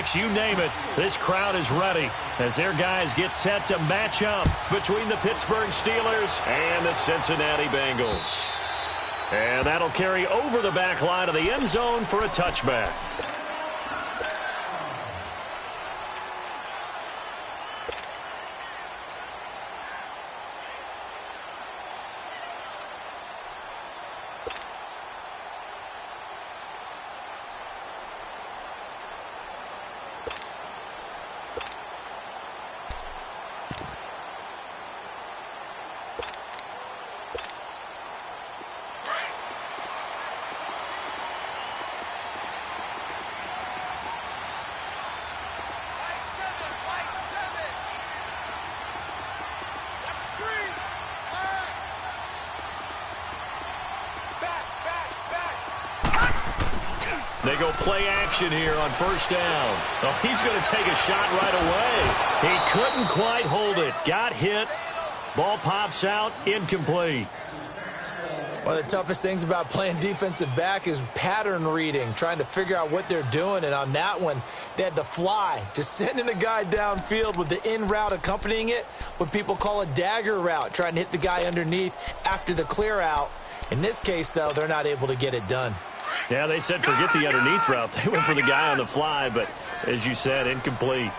quarterbacks, you name it. This crowd is ready as their guys get set to match up between the Pittsburgh Steelers and the Cincinnati Bengals. And that'll carry over the back line of the end zone for a touchback. They go play action here on first down. Oh, he's going to take a shot right away. He couldn't quite hold it. Got hit. Ball pops out. Incomplete. One of the toughest things about playing defensive back is pattern reading, trying to figure out what they're doing. And on that one, they had to fly, just sending a guy downfield with the in route accompanying it, what people call a dagger route, trying to hit the guy underneath after the clear out. In this case, though, they're not able to get it done. Yeah, they said forget the underneath route. They went for the guy on the fly, but as you said, incomplete.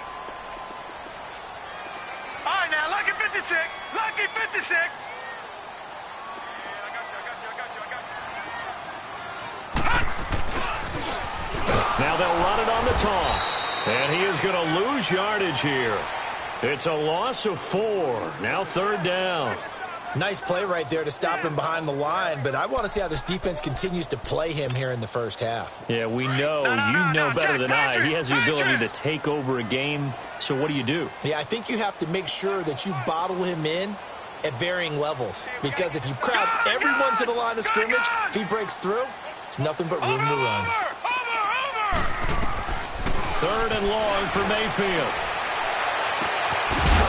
All right, now, lucky 56. Lucky 56. Now they'll run it on the toss. And he is going to lose yardage here. It's a loss of 4. Now third down. Nice play right there to stop him behind the line, but I want to see how this defense continues to play him here in the first half. Yeah, we know. You know better than I. He has the ability to take over a game. So what do? Yeah, I think you have to make sure that you bottle him in at varying levels, because if you crowd everyone to the line of scrimmage, if he breaks through, it's nothing but room to run. Third and long for Mayfield.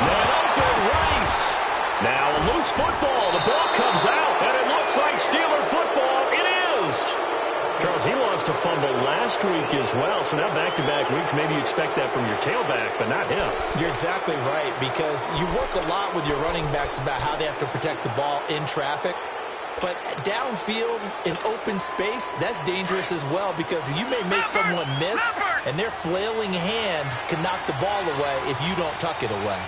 An open race. Now a loose football. The ball comes out, and it looks like Steeler football. It is. Charles, he lost a fumble last week as well, so now back-to-back weeks, maybe you expect that from your tailback, but not him. You're exactly right, because you work a lot with your running backs about how they have to protect the ball in traffic. But downfield in open space, that's dangerous as well, because you may make someone miss, and their flailing hand can knock the ball away if you don't tuck it away.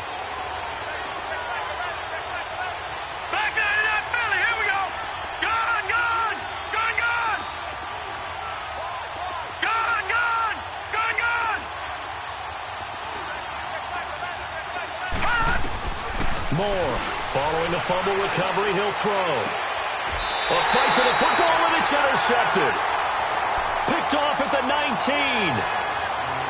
Moore, following the fumble recovery, he'll throw. A fight for the football, and it's intercepted. Picked off at the 19.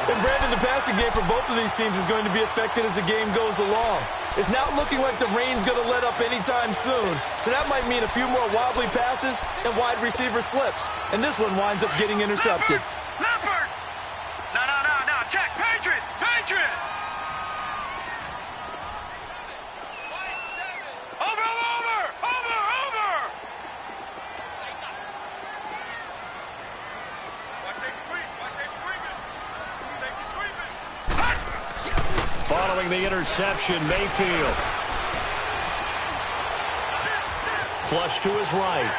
And Brandon, the passing game for both of these teams is going to be affected as the game goes along. It's not looking like the rain's going to let up anytime soon. So that might mean a few more wobbly passes and wide receiver slips. And this one winds up getting intercepted. Leopard! No. Check. Patriot! Following the interception, Mayfield. Flush to his right.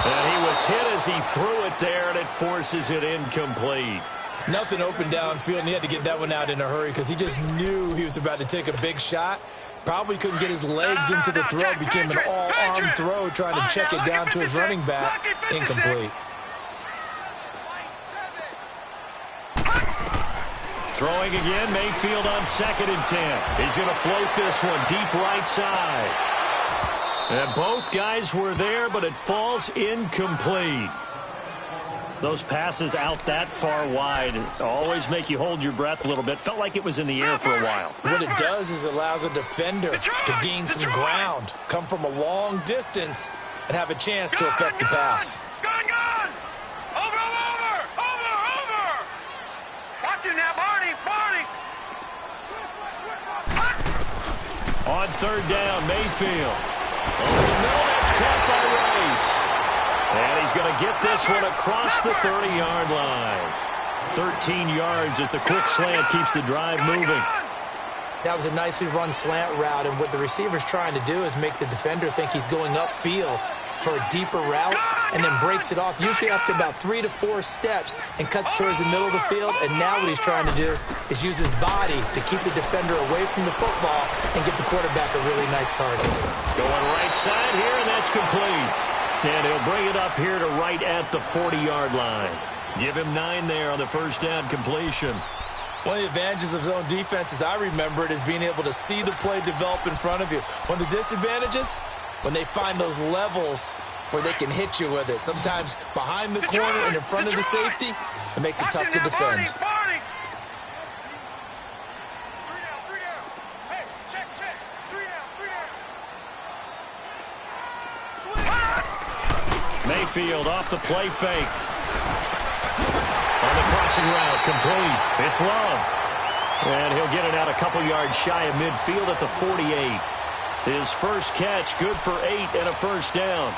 And he was hit as he threw it there, and it forces it incomplete. Nothing open downfield, and he had to get that one out in a hurry because he just knew he was about to take a big shot. Probably couldn't get his legs into the throw. Became an all-arm throw trying to check it down to his running back. Incomplete. Throwing again, Mayfield on 2nd and 10. He's going to float this one deep right side. And both guys were there, but it falls incomplete. Those passes out that far wide always make you hold your breath a little bit. Felt like it was in the air for a while. What it does is it allows a defender to gain some ground, come from a long distance, and have a chance to affect the pass. Gone! Over! Watch it now, Barney! On 3rd down, Mayfield. Over the middle, that's caught by Rice. And he's going to get this one across the 30-yard line. 13 yards as the quick slant keeps the drive moving. That was a nicely run slant route, and what the receiver's trying to do is make the defender think he's going upfield for a deeper route and then breaks it off, usually after about 3 to 4 steps, and cuts towards the middle of the field. And now what he's trying to do is use his body to keep the defender away from the football and give the quarterback a really nice target. Going right side here, and that's complete. And he'll bring it up here to right at the 40-yard line. Give him 9 there on the first down completion. One of the advantages of zone defense, as I remember it, is being able to see the play develop in front of you. One of the disadvantages, when they find those levels where they can hit you with it. Sometimes behind the corner and in front of the safety, it makes it tough to defend. Mayfield off the play fake. On the crossing route, complete. It's Love. And he'll get it out a couple yards shy of midfield at the 48. His first catch, good for 8 and a first down.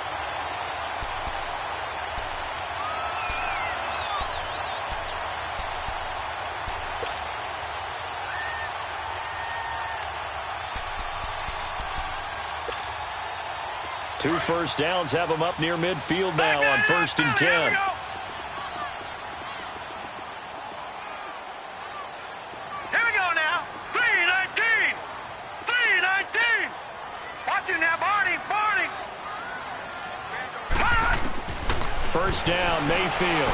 Two first downs have him up near midfield now on 1st and 10. First down, Mayfield.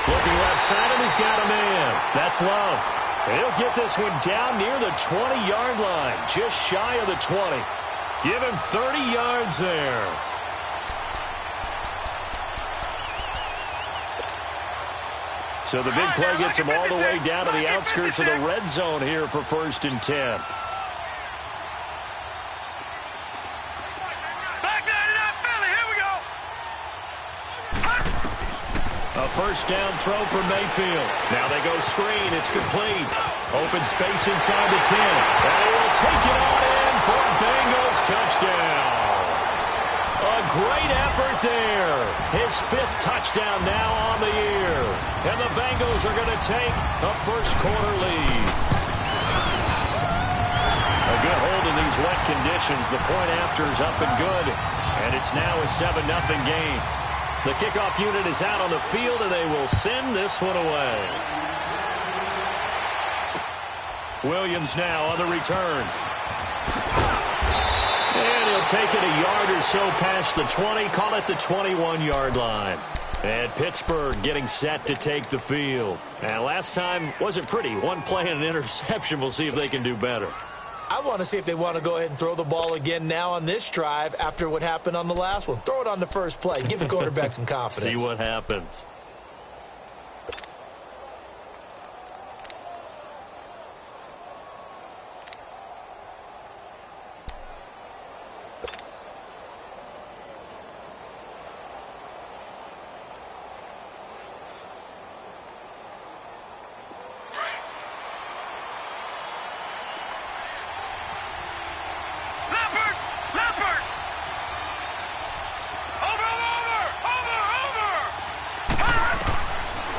Looking left side, and he's got a man. That's Love. He'll get this one down near the 20-yard line, just shy of the 20. Give him 30 yards there. So the big play gets him all the way down to the outskirts of the red zone here for 1st and 10. A first down throw for Mayfield. Now they go screen. It's complete. Open space inside the 10. And he will take it on in for a Bengals touchdown. A great effort there. His 5th touchdown now on the year. And the Bengals are going to take a first-quarter lead. A good hold in these wet conditions. The point after is up and good. And it's now a 7-0 game. The kickoff unit is out on the field, and they will send this one away. Williams now on the return. And he'll take it a yard or so past the 20, call it the 21-yard line. And Pittsburgh getting set to take the field. And last time wasn't pretty. One play and an interception. We'll see if they can do better. I want to see if they want to go ahead and throw the ball again now on this drive after what happened on the last one. Throw it on the first play. Give the quarterback some confidence. See what happens.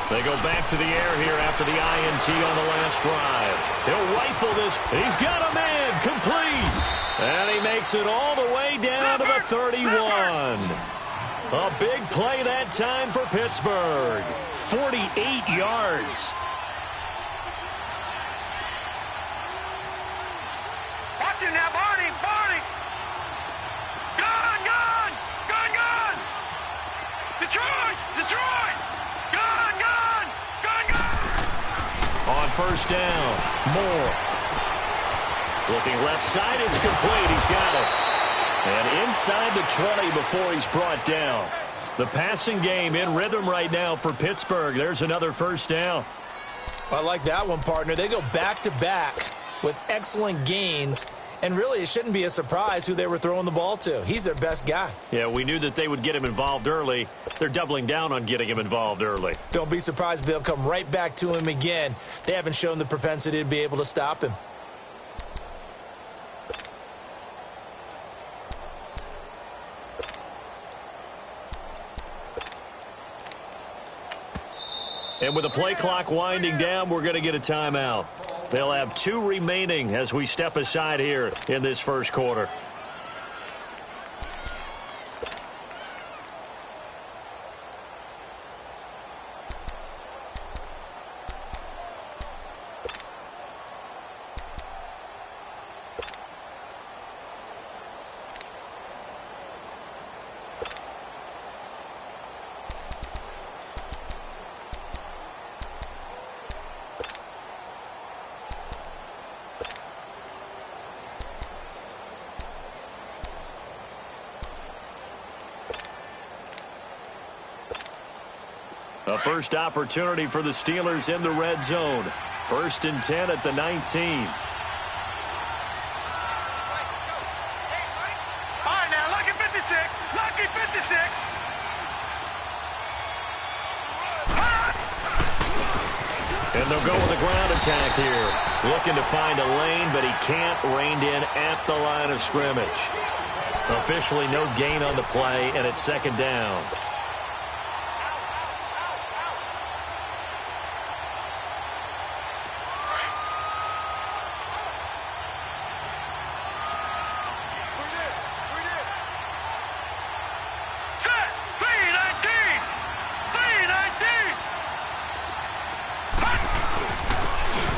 They go back to the air here after the INT on the last drive. He'll rifle this. He's got a man. Complete. And he makes it all the way down to the 31. A big play that time for Pittsburgh. 48 yards. Watch him now, Barney. Barney. Gone, gone. Gone, gone. Detroit. Detroit. Gone, gone. Gone, gone. On first down, Moore. Looking left side, it's complete. He's got it. And inside the 20 before he's brought down. The passing game in rhythm right now for Pittsburgh. There's another first down. I like that one, partner. They go back-to-back with excellent gains. And really, it shouldn't be a surprise who they were throwing the ball to. He's their best guy. Yeah, we knew that they would get him involved early. They're doubling down on getting him involved early. Don't be surprised if they'll come right back to him again. They haven't shown the propensity to be able to stop him. And with the play clock winding down, we're going to get a timeout. They'll have 2 remaining as we step aside here in this first quarter. A first opportunity for the Steelers in the red zone. 1st and 10 at the 19. All right, now, lucky 56. Lucky 56. And they'll go with a ground attack here. Looking to find a lane, but he can't. Reined in at the line of scrimmage. Officially no gain on the play, and it's 2nd down.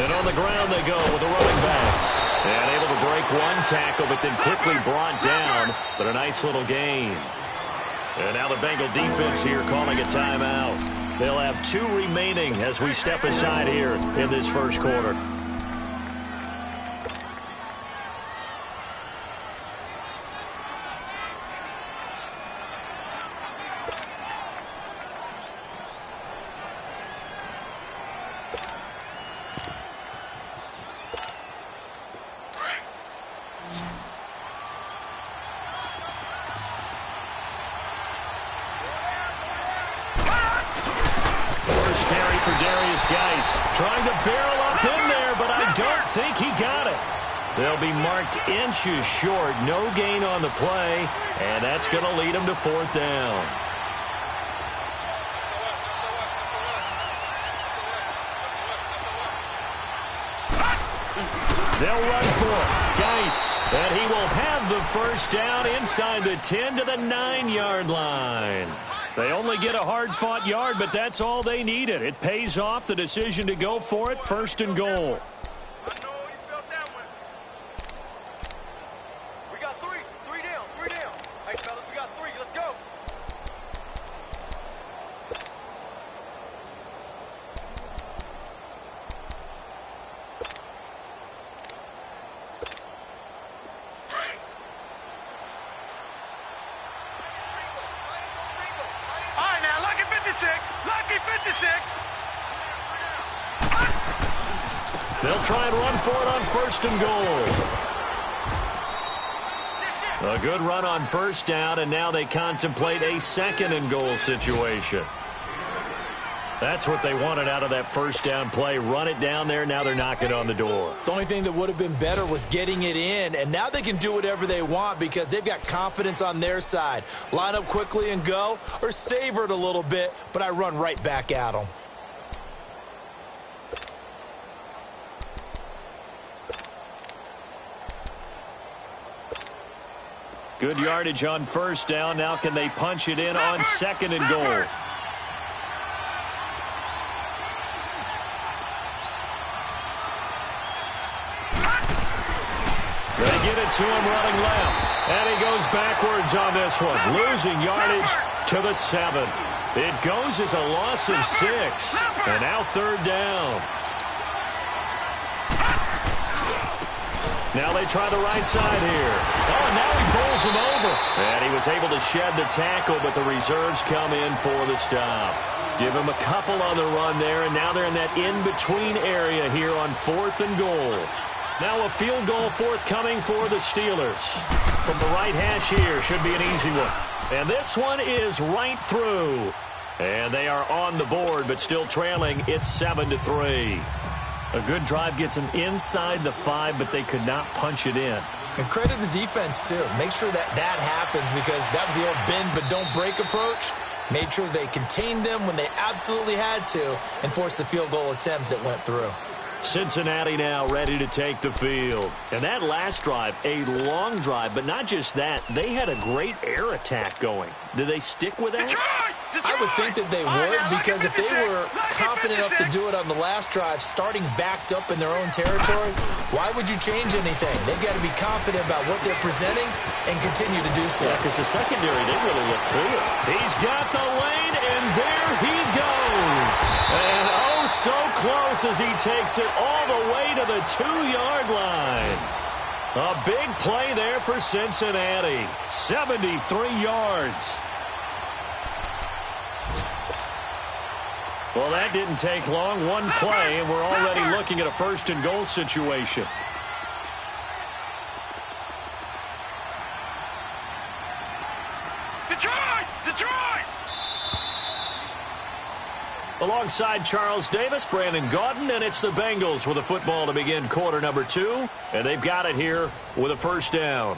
And on the ground they go with a running back. And able to break one tackle, but then quickly brought down. But a nice little gain. And now the Bengal defense here calling a timeout. They'll have 2 remaining as we step aside here in this first quarter. Trying to barrel up in there, but I don't think he got it. They'll be marked inches short. No gain on the play, and that's going to lead them to 4th down. They'll run for it. Geis, and he will have the first down inside the 10 to the 9-yard line. They only get a hard-fought yard, but that's all they needed. It pays off the decision to go for it, 1st and goal. I know you felt that one. We got 3. 3 down. 3 down. Hey, fellas, we got 3. Let's go. Lucky 56. They'll try and run for it on 1st and goal. A good run on 1st down, and now they contemplate a 2nd and goal situation. That's what they wanted out of that 1st down play. Run it down there. Now they're knocking on the door. The only thing that would have been better was getting it in, and now they can do whatever they want because they've got confidence on their side. Line up quickly and go, or savor it a little bit, but I run right back at them. Good yardage on 1st down. Now can they punch it in on 2nd and goal? They get it to him running left. And he goes backwards on this one. Losing yardage to the 7. It goes as a loss of 6. And now 3rd down. Now they try the right side here. Oh, and now he bowls him over. And he was able to shed the tackle, but the reserves come in for the stop. Give him a couple on the run there, and now they're in that in-between area here on 4th and goal. Now a field goal forthcoming for the Steelers. From the right hash here, should be an easy one. And this one is right through. And they are on the board, but still trailing. It's 7-3. A good drive gets them inside the 5, but they could not punch it in. And credit the defense, too. Make sure that happens because that was the old bend but don't break approach. Made sure they contained them when they absolutely had to and forced the field goal attempt that went through. Cincinnati now ready to take the field. And that last drive, a long drive, but not just that. They had a great air attack going. Do they stick with that? I would think that they would, because if they were confident enough to do it on the last drive, starting backed up in their own territory, why would you change anything? They've got to be confident about what they're presenting and continue to do so. Yeah, because the secondary didn't really look clear. He's got the lane, and there he goes. And oh, so close as he takes it all the way to the 2-yard line. A big play there for Cincinnati. 73 yards. Well, that didn't take long. One play, and we're already looking at a first-and-goal situation. Detroit! Detroit! Alongside Charles Davis, Brandon Gaudin, and it's the Bengals with a football to begin quarter number 2. And they've got it here with a first down.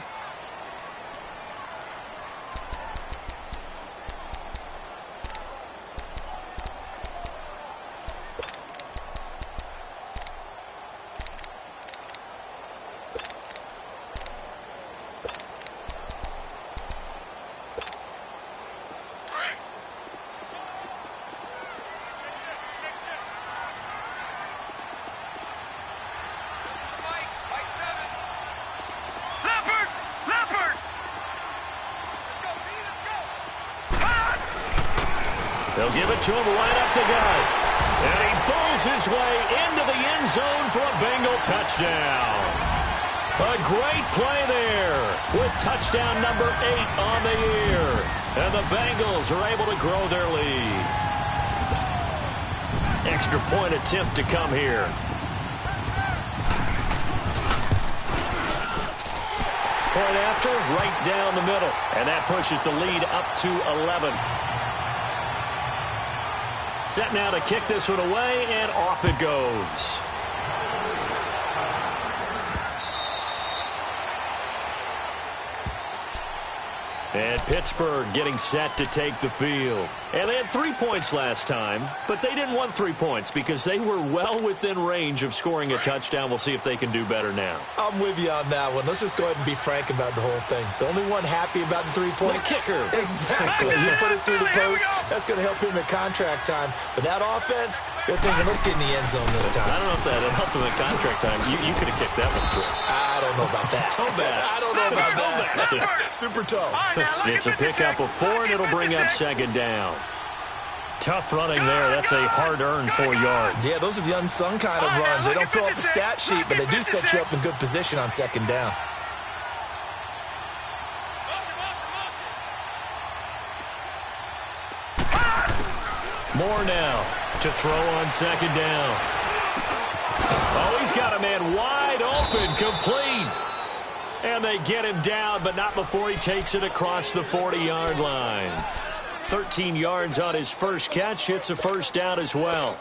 They'll give it to him right up the gut. And he pulls his way into the end zone for a Bengal touchdown. A great play there with touchdown number 8 on the year. And the Bengals are able to grow their lead. Extra point attempt to come here. Point after, right down the middle. And that pushes the lead up to 11. Set now to kick this one away, and off it goes. And Pittsburgh getting set to take the field. And they had 3 points last time, but they didn't want 3 points because they were well within range of scoring a touchdown. We'll see if they can do better now. I'm with you on that one. Let's just go ahead and be frank about the whole thing. The only one happy about the 3-point kicker. Exactly. He put it through the post. That's going to help him at contract time. But that offense, they're thinking, let's get in the end zone this time. I don't know if that helped him at contract time. You could have kicked that one through. I don't know about that. Toe bash. I don't know about that. Super toe. It's a pickup of 4, and it'll bring up second down. Tough running there. That's a hard-earned 4 yards. Yeah, those are the unsung kind of runs. They don't fill out the stat sheet, but they do set you up in good position on second down. Moore now to throw on second down. Oh, he's got a man wide open, complete. And they get him down, but not before he takes it across the 40-yard line. 13 yards on his first catch. It's a first down as well.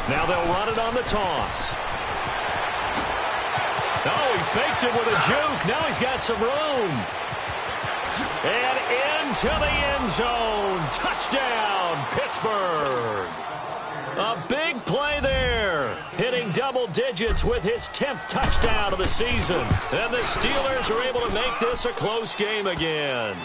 Now they'll run it on the toss. Oh, he faked it with a juke. Now he's got some room. And into the end zone. Touchdown, Pittsburgh. A big play there. Hitting double digits with his 10th touchdown of the season. And the Steelers are able to make this a close game again.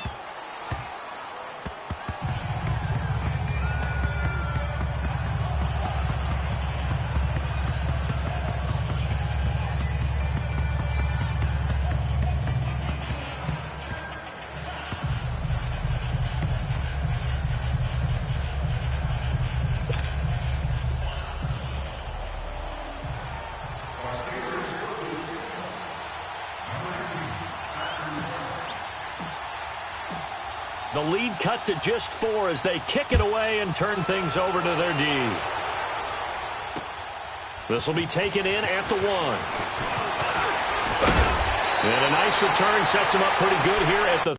lead cut to just 4 as they kick it away and turn things over to their D. This will be taken in at the 1. And a nice return sets him up pretty good here at the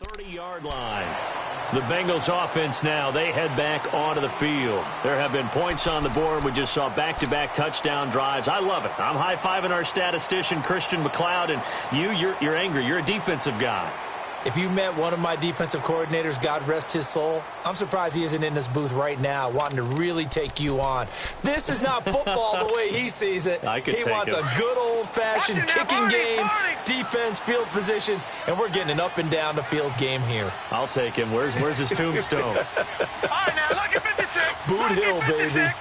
30-yard line. The Bengals offense now, they head back onto the field. There have been points on the board. We just saw back-to-back touchdown drives. I love it. I'm high-fiving our statistician, Christian McLeod, and you're angry. You're a defensive guy. If you met one of my defensive coordinators, God rest his soul, I'm surprised he isn't in this booth right now wanting to really take you on. This is not football the way he sees it. He wants a good old-fashioned kicking game, defense, field position, and we're getting an up-and-down-the-field game here. I'll take him. Where's his tombstone? All right, now, lucky 56. Boot Hill, baby.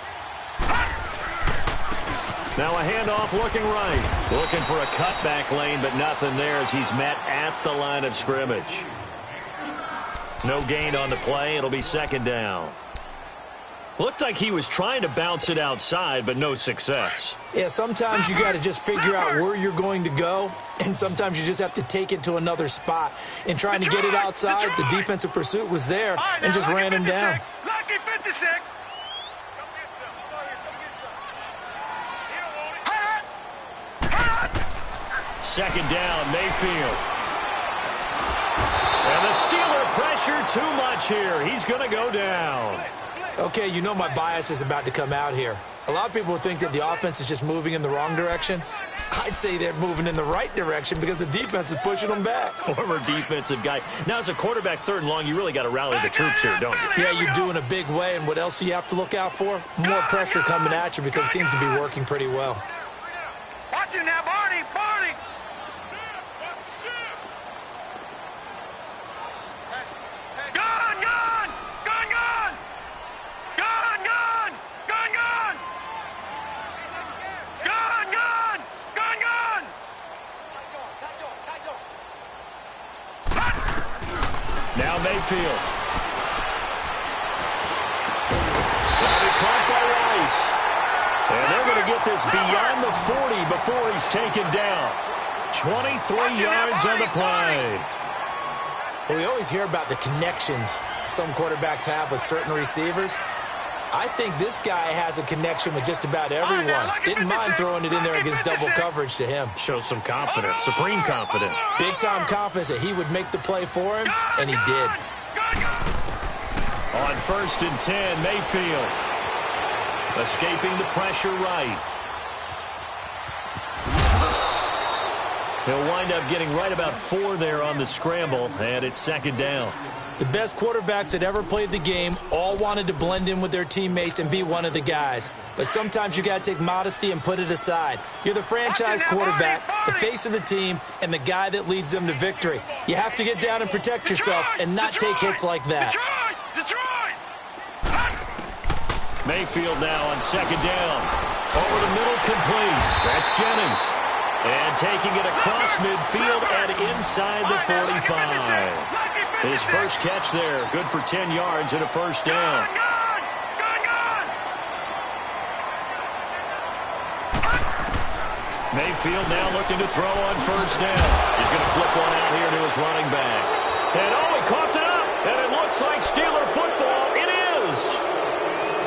Now a handoff looking right. Looking for a cutback lane, but nothing there as he's met at the line of scrimmage. No gain on the play. It'll be second down. Looked like he was trying to bounce it outside, but no success. Yeah, sometimes you got to just figure out where you're going to go, and sometimes you just have to take it to another spot. In trying to get it outside, the defensive pursuit was there and just ran him down. Lucky 56. Second down, Mayfield. And the Steeler pressure too much here. He's going to go down. Okay, you know my bias is about to come out here. A lot of people think that the offense is just moving in the wrong direction. I'd say they're moving in the right direction because the defense is pushing them back. Former defensive guy. Now, as a quarterback, 3rd and long, you really got to rally the troops here, don't you? Yeah, you do in a big way. And what else do you have to look out for? More pressure coming at you because it seems to be working pretty well. Watch it now, Barney. Barney. Gun, gun. Gun, gun. Gun, gun. Gun, gun. Gun, gun. Gun, gun. Now Mayfield. That'll be caught by Rice. And they're going to get this beyond the 40 before he's taken down. 23 yards on the play. Well, we always hear about the connections some quarterbacks have with certain receivers. I think this guy has a connection with just about everyone. Didn't mind throwing it in there against double coverage to him. Shows some confidence, supreme confidence. Big-time confidence that he would make the play for him, and he did. On 1st and 10, Mayfield. Escaping the pressure right. He'll wind up getting right about 4 there on the scramble, and it's second down. The best quarterbacks that ever played the game all wanted to blend in with their teammates and be one of the guys. But sometimes you got to take modesty and put it aside. You're the franchise quarterback, the face of the team, and the guy that leads them to victory. You have to get down and protect yourself and not take hits like that. Detroit! Mayfield now on second down. Over the middle, complete. That's Jennings. And taking it across midfield and inside the 45. His first catch there, good for 10 yards and a first down. Mayfield now looking to throw on first down. He's going to flip one out here to his running back. And he coughed it up. And it looks like Steeler football. It is.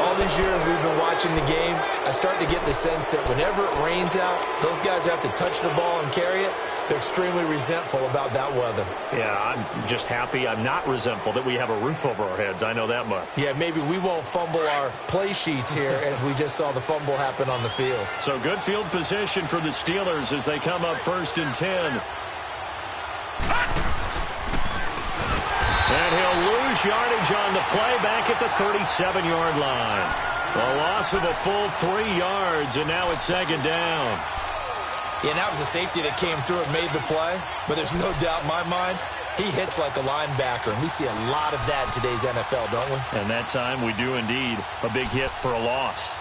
All these years we've been watching the game, I start to get the sense that whenever it rains out, those guys who have to touch the ball and carry it, they're extremely resentful about that weather. Yeah, I'm just happy I'm not resentful that we have a roof over our heads. I know that much. Yeah, maybe we won't fumble our play sheets here as we just saw the fumble happen on the field. So good field position for the Steelers as they come up 1st and 10. And he'll lose yardage on the play back at the 37-yard line. A loss of a full 3 yards, and now it's second down. Yeah, and that was a safety that came through and made the play, but there's no doubt in my mind, he hits like a linebacker, and we see a lot of that in today's NFL, don't we? And that time we do indeed. A big hit for a loss.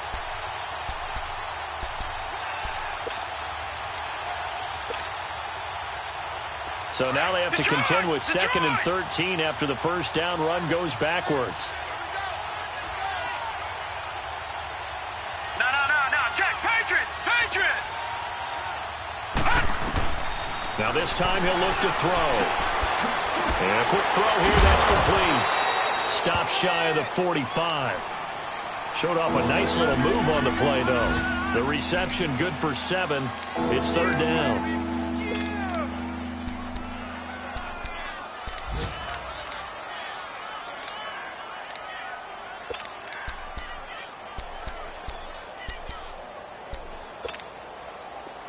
So now they have to contend with 2nd and 13 after the first down run goes backwards. No, Jack, Patriot! Now this time he'll look to throw. And a quick throw here, that's complete. Stop shy of the 45. Showed off a nice little move on the play, though. The reception good for 7. It's 3rd down.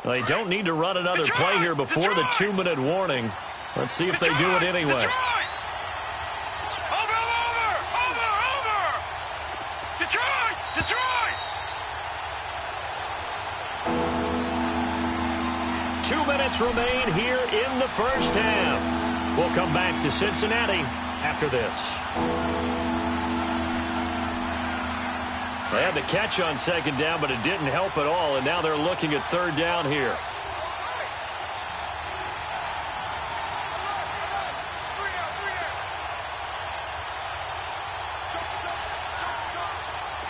They don't need to run another play here before the 2-minute warning. Let's see if they do it anyway. Over! Detroit! 2 minutes remain here in the first half. We'll come back to Cincinnati after this. They had the catch on 2nd down, but it didn't help at all, and now they're looking at 3rd down here.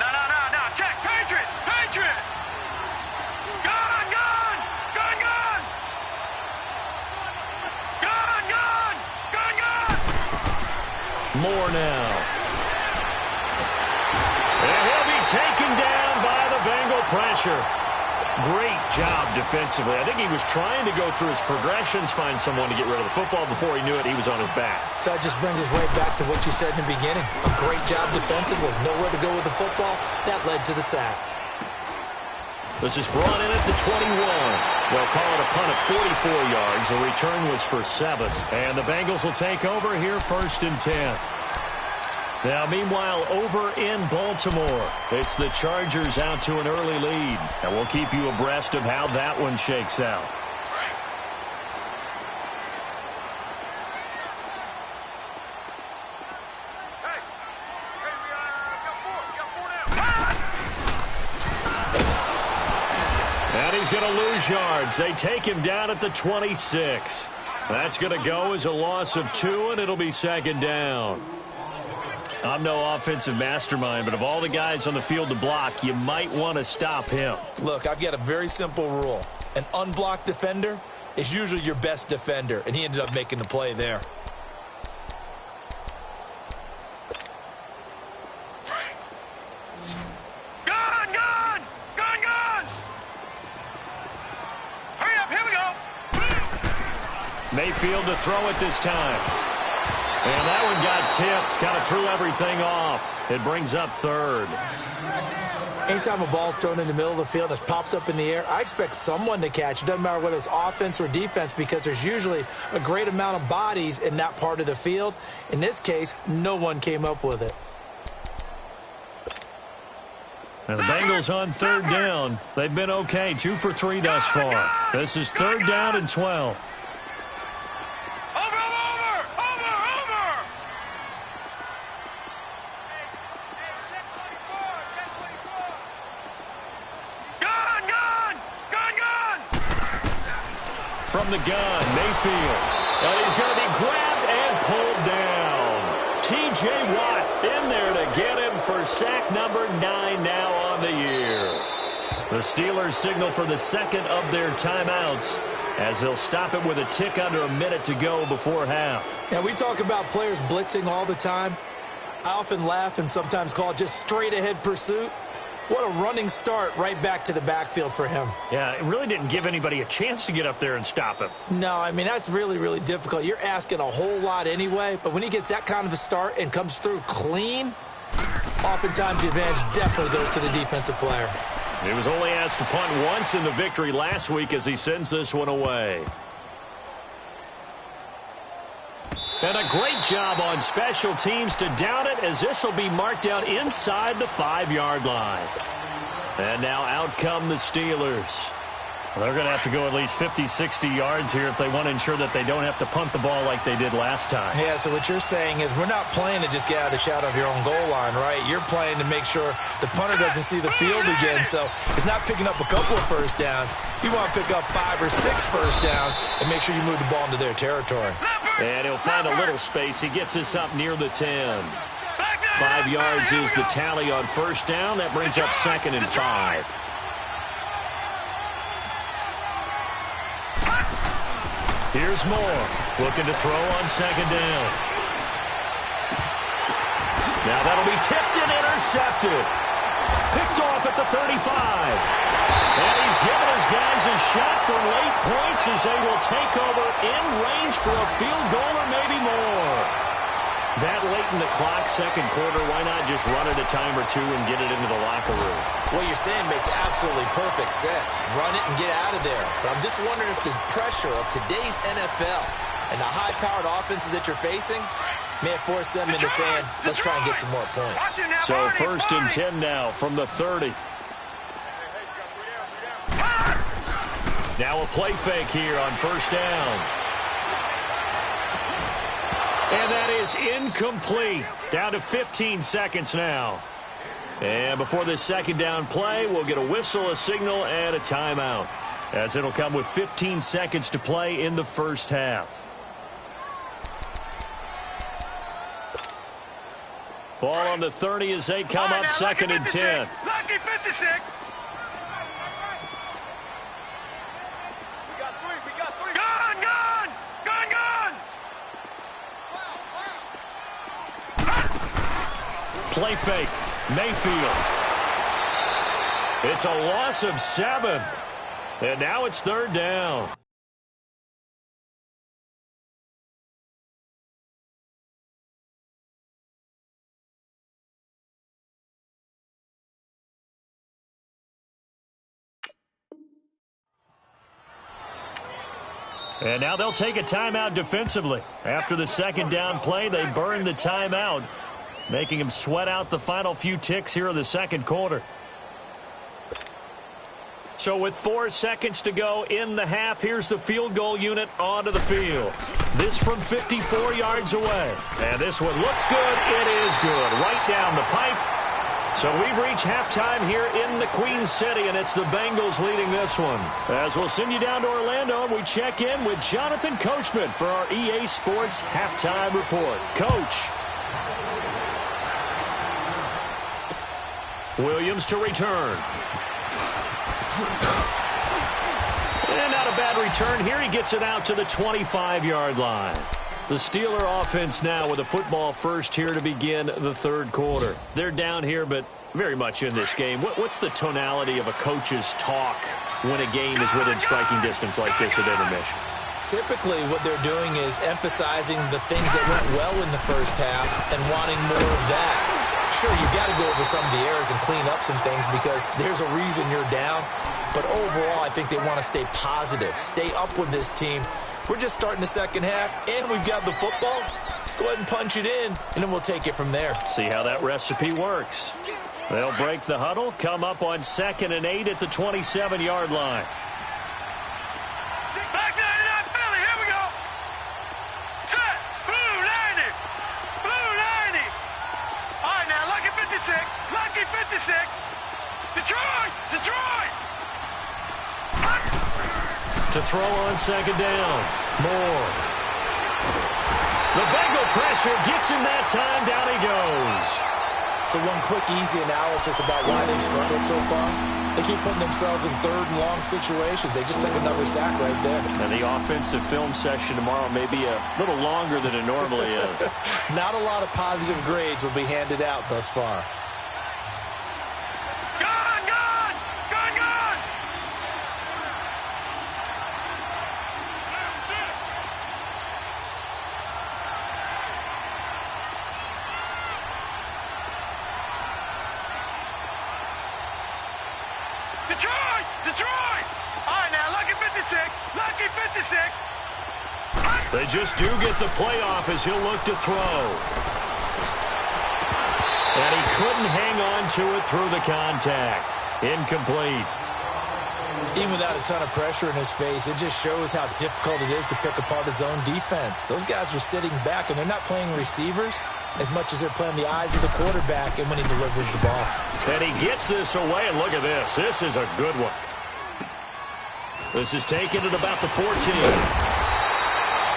No, Jack, Patriot! Gun! More now. And he'll be taken down by the Bengal pressure. Great job defensively. I think he was trying to go through his progressions, find someone to get rid of the football. Before he knew it, he was on his back. So that just brings us right back to what you said in the beginning. A great job defensively. Nowhere to go with the football. That led to the sack. This is brought in at the 21. They'll call it a punt of 44 yards. The return was for 7. And the Bengals will take over here 1st and 10. Now, meanwhile, over in Baltimore, it's the Chargers out to an early lead. And we'll keep you abreast of how that one shakes out. And he's going to lose yards. They take him down at the 26. That's going to go as a loss of 2, and it'll be 2nd down. I'm no offensive mastermind, but of all the guys on the field to block, you might want to stop him. Look, I've got a very simple rule. An unblocked defender is usually your best defender, and he ended up making the play there. Gun! Hurry up, here we go! Mayfield to throw it this time. And that one got tipped, kind of threw everything off. It brings up 3rd. Anytime a ball's thrown in the middle of the field and it's popped up in the air, I expect someone to catch. It doesn't matter whether it's offense or defense, because there's usually a great amount of bodies in that part of the field. In this case, no one came up with it. And the Bengals on 3rd down. They've been okay, 2 for 3 thus far. This is 3rd down and 12. From the gun, Mayfield. And he's going to be grabbed and pulled down. T.J. Watt in there to get him for sack number 9 now on the year. The Steelers signal for the 2nd of their timeouts as they'll stop it with a tick under a minute to go before half. Now, we talk about players blitzing all the time. I often laugh and sometimes call it just straight-ahead pursuit. What a running start right back to the backfield for him. Yeah, it really didn't give anybody a chance to get up there and stop him. No, I mean, that's really, really difficult. You're asking a whole lot anyway, but when he gets that kind of a start and comes through clean, oftentimes the advantage definitely goes to the defensive player. He was only asked to punt once in the victory last week as he sends this one away. And a great job on special teams to down it, as this will be marked down inside the 5-yard line. And now out come the Steelers. They're going to have to go at least 50, 60 yards here if they want to ensure that they don't have to punt the ball like they did last time. Yeah, so what you're saying is we're not playing to just get out of the shadow of your own goal line, right? You're playing to make sure the punter doesn't see the field again. So it's not picking up a couple of first downs. You want to pick up 5 or 6 first downs and make sure you move the ball into their territory. And he'll find a little space. He gets us up near the 10. 5 yards is the tally on first down. That brings up 2nd and 5. Here's Moore, looking to throw on 2nd down. Now that'll be tipped and intercepted. Picked off at the 35. And he's given his guys a shot for late points as they will take over in range for a field goal or maybe more. That late in the clock, second quarter, why not just run it a time or two and get it into the locker room? What you're saying makes absolutely perfect sense. Run it and get out of there. But I'm just wondering if the pressure of today's NFL and the high-powered offenses that you're facing may force them into saying, let's try and get some more points. So 1st and 10 now from the 30. Now a play fake here on first down. And that is incomplete. Down to 15 seconds now. And before this second down play, we'll get a whistle, a signal, and a timeout, as it'll come with 15 seconds to play in the first half. Ball on the 30 as they come up 2nd and 10. Lucky 56. Play fake. Mayfield. It's a loss of 7. And now it's 3rd down. And now they'll take a timeout defensively. After the second down play, they burn the timeout, making him sweat out the final few ticks here in the second quarter. So with 4 seconds to go in the half, here's the field goal unit onto the field. This from 54 yards away. And this one looks good. It is good. Right down the pipe. So we've reached halftime here in the Queen City, and it's the Bengals leading this one. As we'll send you down to Orlando, and we check in with Jonathan Coachman for our EA Sports Halftime Report. Coach. Williams to return. And not a bad return here. He gets it out to the 25-yard line. The Steeler offense now with a football first here to begin the third quarter. They're down here, but very much in this game. What's the tonality of a coach's talk when a game is within striking distance like this at intermission? Typically, what they're doing is emphasizing the things that went well in the first half and wanting more of that. Sure, you've got to go over some of the errors and clean up some things because there's a reason you're down. But overall, I think they want to stay positive, stay up with this team. We're just starting the second half, and we've got the football. Let's go ahead and punch it in, and then we'll take it from there. See how that recipe works. They'll break the huddle, come up on 2nd and 8 at the 27-yard line. Back 99 Philly, here we go. Set, blue 90, blue 90. All right, now, lucky 56, lucky 56. Detroit, Detroit. To throw on 2nd down. Moore. The Bengal pressure gets him that time. Down he goes. So one quick, easy analysis about why they struggled so far. They keep putting themselves in 3rd and long situations. They just took another sack right there. And the offensive film session tomorrow may be a little longer than it normally is. Not a lot of positive grades will be handed out thus far. They just do get the playoff as he'll look to throw. And he couldn't hang on to it through the contact. Incomplete. Even without a ton of pressure in his face, it just shows how difficult it is to pick apart his own defense. Those guys are sitting back, and they're not playing receivers as much as they're playing the eyes of the quarterback and when he delivers the ball. And he gets this away, and look at this. This is a good one. This is taken at about the 14.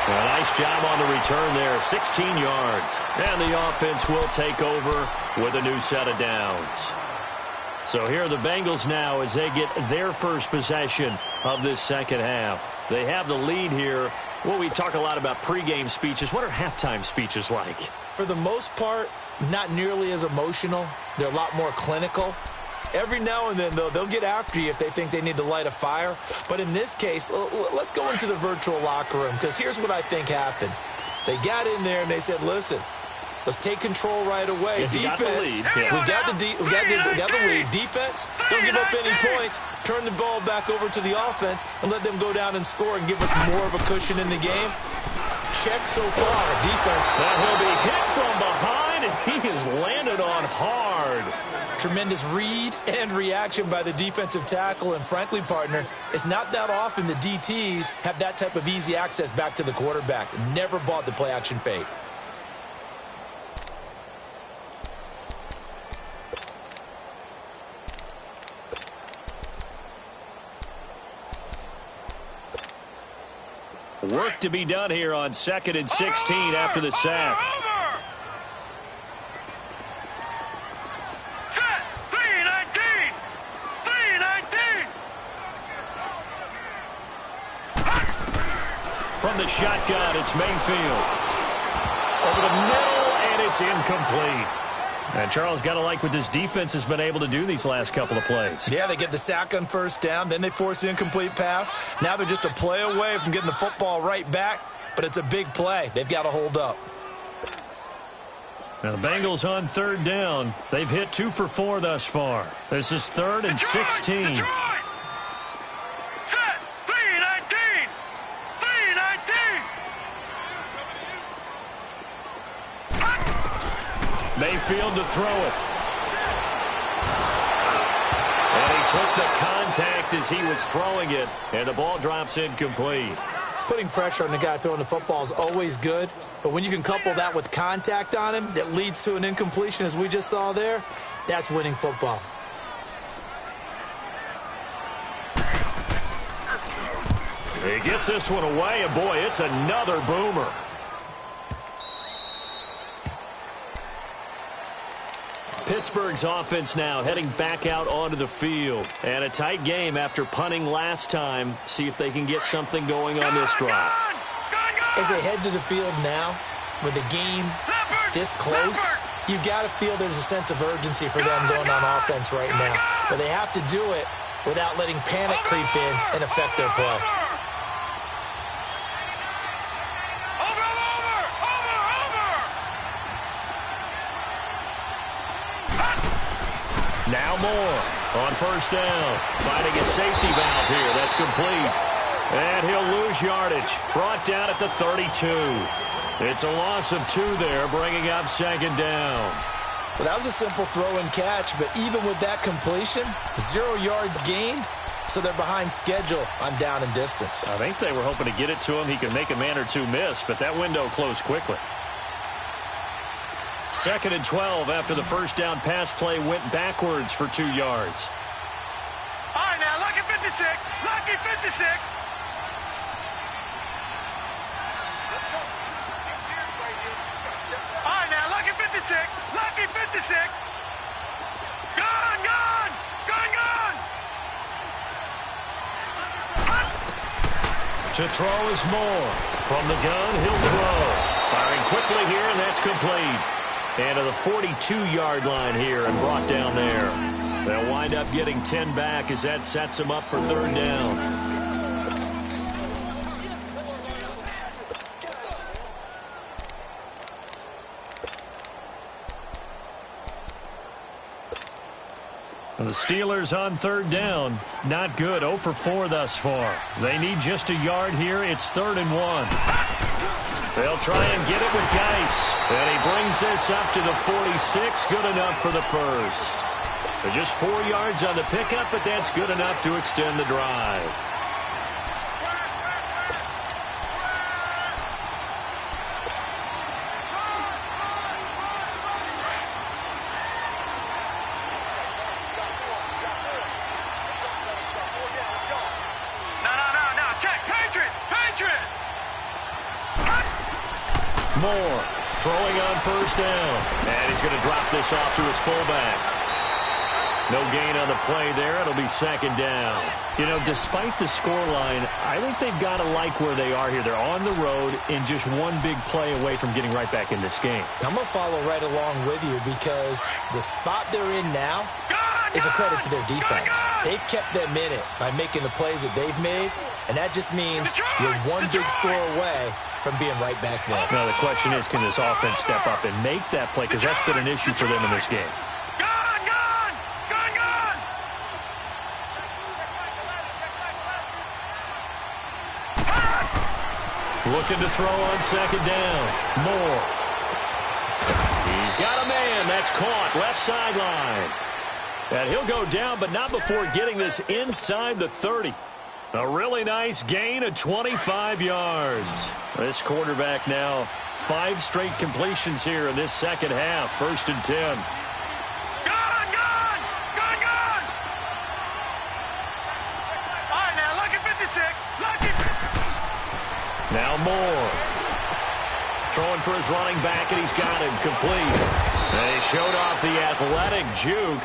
A nice job on the return there, 16 yards. And the offense will take over with a new set of downs. So here are the Bengals now as they get their first possession of this second half. They have the lead here. Well, we talk a lot about pregame speeches. What are halftime speeches like? For the most part, not nearly as emotional. They're a lot more clinical. Every now and then, though, they'll get after you if they think they need to light a fire. But in this case, let's go into the virtual locker room, because here's what I think happened. They got in there and they said, listen, let's take control right away. Yeah, Defense, we got the lead. Defense, don't give up any points. Turn the ball back over to the offense and let them go down and score and give us more of a cushion in the game. Check so far. Defense. That will be hit from behind, and he is landed on hard. Tremendous read and reaction by the defensive tackle. And frankly, partner, it's not that often the DTs have that type of easy access back to the quarterback. Never bought the play-action fake. Work to be done here on 2nd and 16 after the sack. Set. 3-19. 3-19. From the shotgun, it's Mayfield. Over the middle, and it's incomplete. And Charles, got to like what this defense has been able to do these last couple of plays. Yeah, they get the sack on first down, then they force the incomplete pass. Now they're just a play away from getting the football right back, but it's a big play. They've got to hold up. Now the Bengals on 3rd down. They've hit 2 for 4 thus far. This is 3rd and 16. Detroit. Set. 3-19. 3-19. Mayfield to throw it. And he took the contact as he was throwing it, and the ball drops incomplete. Putting pressure on the guy throwing the football is always good, but when you can couple that with contact on him that leads to an incompletion, as we just saw there, that's winning football. He gets this one away, and boy, it's another boomer. Pittsburgh's offense now heading back out onto the field. And a tight game after punting last time. See if they can get something going on this drive. As they head to the field now, with the game this close, you've got to feel there's a sense of urgency for them going on offense right now. But they have to do it without letting panic creep in and affect their play. Now Moore on first down. Finding a safety valve here. That's complete. And he'll lose yardage. Brought down at the 32. It's a loss of 2 there, bringing up 2nd down. Well, that was a simple throw and catch, but even with that completion, 0 yards gained, so they're behind schedule on down and distance. I think they were hoping to get it to him. He could make a man or 2 miss, but that window closed quickly. 2nd and 12 after the first down pass play went backwards for 2 yards. All right, now, lucky 56. Lucky 56. All right, now, lucky 56. Lucky 56. Gone, gone. Gone, gone. To throw is Moore. From the gun, he'll throw. Firing quickly here, and that's complete. And to the 42-yard line here and brought down there. They'll wind up getting 10 back as that sets them up for 3rd down. And the Steelers on 3rd down. Not good. 0 for 4 thus far. They need just a yard here. It's 3rd and 1. They'll try and get it with Geis. And he brings this up to the 46. Good enough for the first. They're just 4 yards on the pickup, but that's good enough to extend the drive. Moore throwing on first down. And he's going to drop this off to his fullback. No gain on the play there. It'll be second down. You know, despite the scoreline, I think they've got to like where they are here. They're on the road and just one big play away from getting right back in this game. I'm going to follow right along with you because the spot they're in now is a credit to their defense. They've kept them in it by making the plays that they've made, and that just means you're one big score away from being right back there. Now, the question is, can this offense step up and make that play? Because that's been an issue for them in this game. Looking to throw on second down. Moore. He's got a man. That's caught. Left sideline. And he'll go down, but not before getting this inside the 30. A really nice gain of 25 yards. This quarterback now 5 straight completions here in this second half. 1st and 10. All right, now, lucky 56. Lucky. Now Moore. Throwing for his running back, and he's got him complete. And he showed off the athletic juke.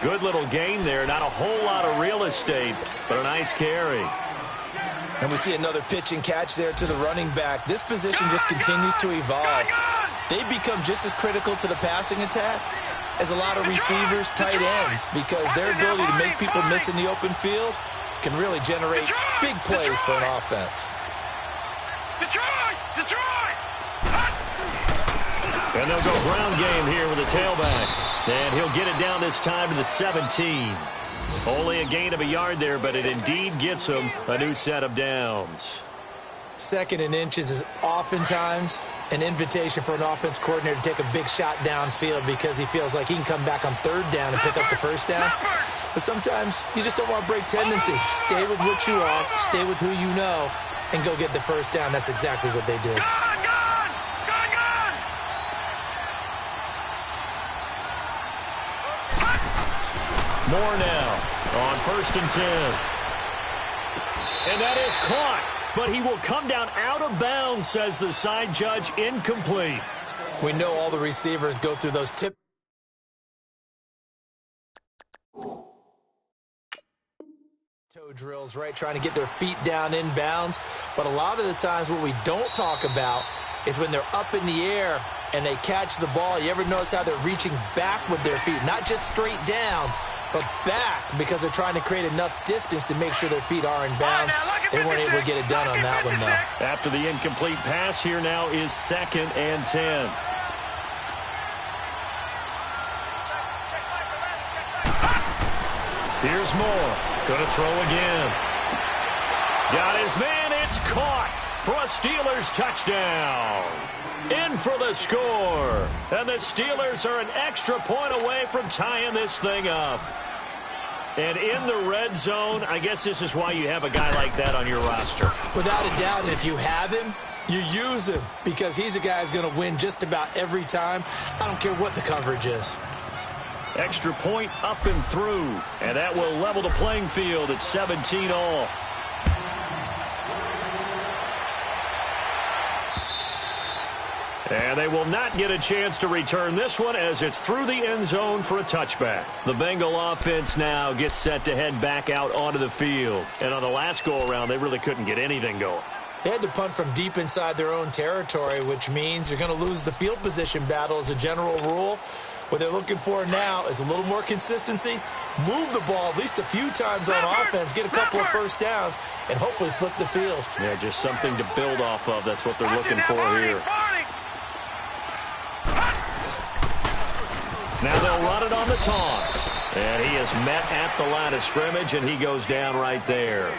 Good little gain there. Not a whole lot of real estate, but a nice carry. And we see another pitch and catch there to the running back. This position just continues to evolve. They become just as critical to the passing attack as a lot of receivers, tight ends, because their ability to make people miss in the open field can really generate big plays for an offense. And they'll go ground game here with a tailback. And he'll get it down this time to the 17. Only a gain of a yard there, but it indeed gets him a new set of downs. 2nd and inches is oftentimes an invitation for an offense coordinator to take a big shot downfield because he feels like he can come back on 3rd down and pick up the 1st down. But sometimes you just don't want to break tendency. Stay with what you are, stay with who you know, and go get the 1st down. That's exactly what they did. Moore now on 1st and 10. And that is caught, but he will come down out of bounds, says the side judge. Incomplete. We know all the receivers go through those toe drills, right, trying to get their feet down in bounds. But a lot of the times what we don't talk about is when they're up in the air and they catch the ball. You ever notice how they're reaching back with their feet, not just straight down, but back, because they're trying to create enough distance to make sure their feet are in bounds. They weren't able to get it done on that one, though. After the incomplete pass, here now is 2nd and 10. Here's Moore. Going to throw again. Got his man. It's caught for a Steelers touchdown. In for the score. And the Steelers are an extra point away from tying this thing up. And in the red zone, I guess this is why you have a guy like that on your roster. Without a doubt, and if you have him, you use him, because he's a guy who's going to win just about every time. I don't care what the coverage is. Extra point up and through. And that will level the playing field at 17 all. And they will not get a chance to return this one as it's through the end zone for a touchback. The Bengal offense now gets set to head back out onto the field. And on the last go-around, they really couldn't get anything going. They had to punt from deep inside their own territory, which means you're going to lose the field position battle as a general rule. What they're looking for now is a little more consistency, move the ball at least a few times on offense, get a couple of 1st downs, and hopefully flip the field. Yeah, just something to build off of. That's what they're looking for here. Now they'll run it on the toss. And he is met at the line of scrimmage, and he goes down right there.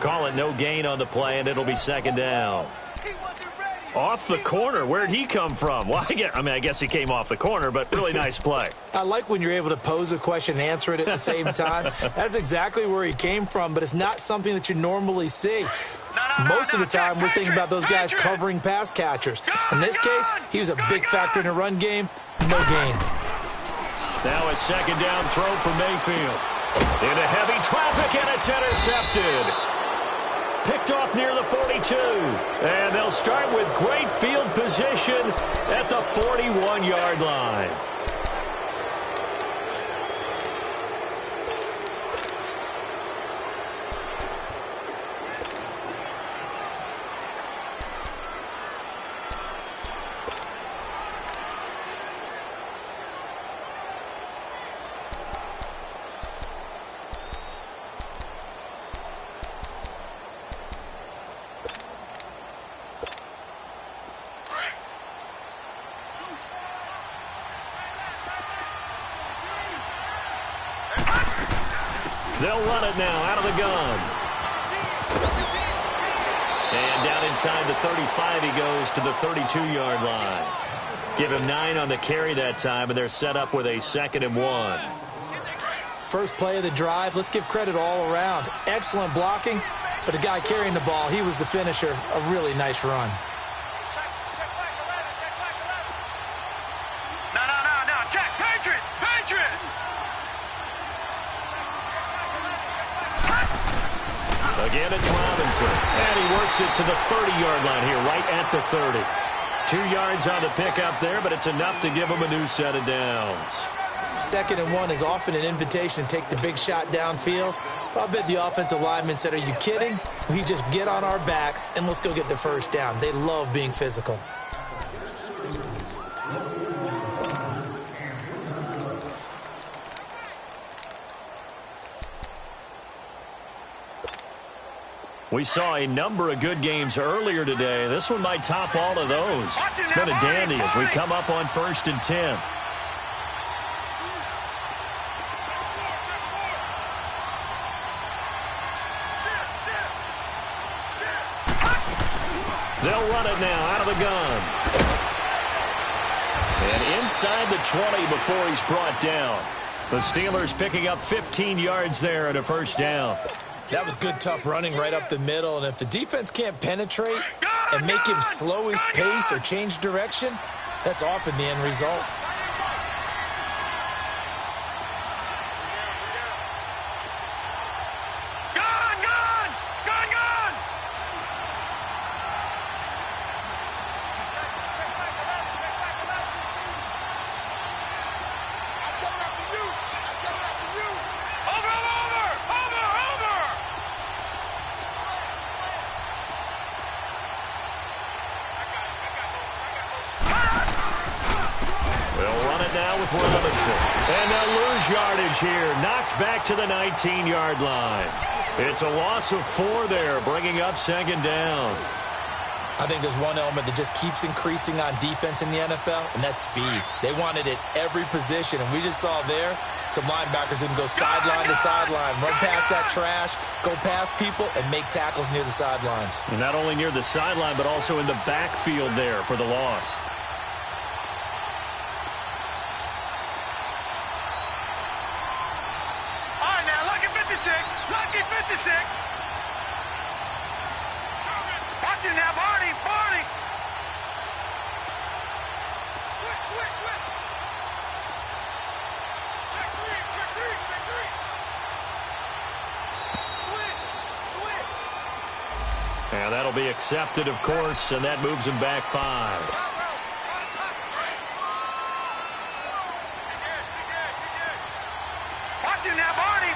Call it no gain on the play, and it'll be 2nd down. He wasn't ready. Off the corner. Where'd he come from? Well, I guess he came off the corner, but really nice play. I like when you're able to pose a question and answer it at the same time. That's exactly where he came from, but it's not something that you normally see. Most of the time, we're thinking about those guys covering pass catchers. In this case, he was a big factor in the run game. No gain. Now a second down throw for Mayfield. Into heavy traffic, and it's intercepted. Picked off near the 42. And they'll start with great field position at the 41-yard line. They'll run it now out of the gun. And down inside the 35, he goes to the 32-yard line. Give him 9 on the carry that time, and they're set up with a 2nd and 1. First play of the drive, let's give credit all around. Excellent blocking, but the guy carrying the ball, he was the finisher. A really nice run. No. Check. Patriot. Again, it's Robinson. And he works it to the 30-yard line here, right at the 30. 2 yards on the pickup there, but it's enough to give him a new set of downs. 2nd and 1 is often an invitation to take the big shot downfield. I bet the offensive lineman said, are you kidding? We just get on our backs and let's go get the first down. They love being physical. We saw a number of good games earlier today. This one might top all of those. It's been a dandy as we come up on 1st and 10. They'll run it now out of the gun. And inside the 20 before he's brought down. The Steelers picking up 15 yards there at a first down. That was good, tough running right up the middle. And if the defense can't penetrate and make him slow his pace or change direction, that's often the end result. And they'll lose yardage here. Knocked back to the 19-yard line. It's a loss of 4 there, bringing up 2nd down. I think there's one element that just keeps increasing on defense in the NFL, and that's speed. They want it at every position, and we just saw there some linebackers who can go sideline to sideline, run past that trash, go past people, and make tackles near the sidelines. And not only near the sideline, but also in the backfield there for the loss. Lucky 56. Watch it now, Barney. Switch. Check three. Switch. And that'll be accepted, of course, and that moves him back 5. Watch it now, Barney.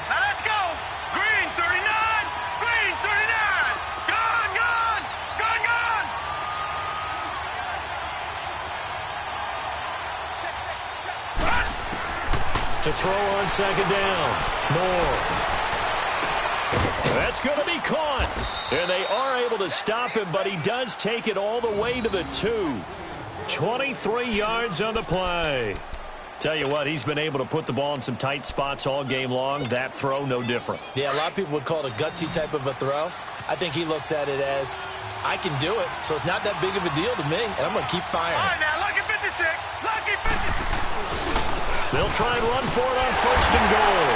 Now let's go. Green 39. Gone. To throw on 2nd down. Moore. That's going to be caught. And they are able to stop him, but he does take it all the way to the 2. 23 yards on the play. Tell you what, he's been able to put the ball in some tight spots all game long. That throw, no different. Yeah, a lot of people would call it a gutsy type of a throw. I think he looks at it as, I can do it, so it's not that big of a deal to me, and I'm going to keep firing. All right, now, lucky 56. Lucky 56. They'll try and run for it on 1st and goal.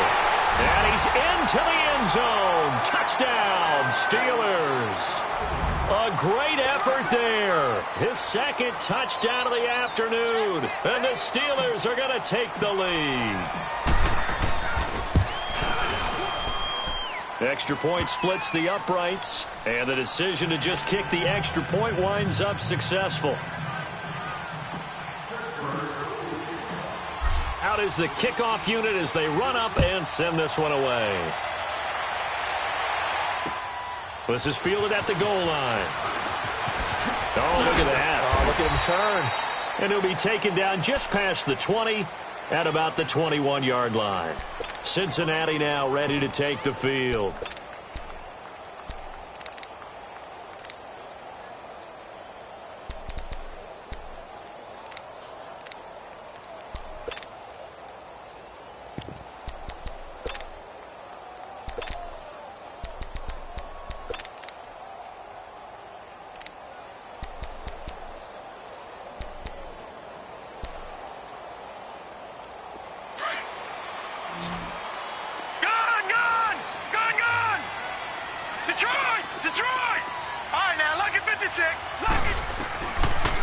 And he's into the end zone. Touchdown, Steelers. A great effort there. His 2nd touchdown of the afternoon. And the Steelers are going to take the lead. Extra point splits the uprights. And the decision to just kick the extra point winds up successful. Out is the kickoff unit as they run up and send this one away. This is fielded at the goal line. Oh, look at that. Oh, look at him turn. And he'll be taken down just past the 20 at about the 21-yard line. Cincinnati now ready to take the field.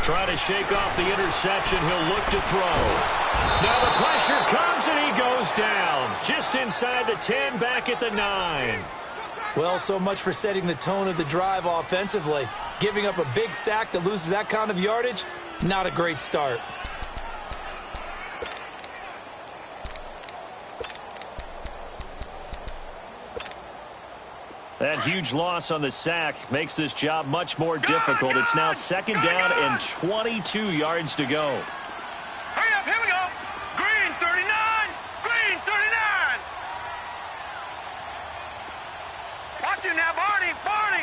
Try to shake off the interception. He'll look to throw. Now the pressure comes and he goes down. Just inside the 10, back at the 9. Well, so much for setting the tone of the drive offensively. Giving up a big sack that loses that kind of yardage, not a great start. That huge loss on the sack makes this job much more difficult. It's now 2nd down and 22 yards to go. Hurry up, here we go. Green 39. Green 39. Watch him now, Barney. Barney.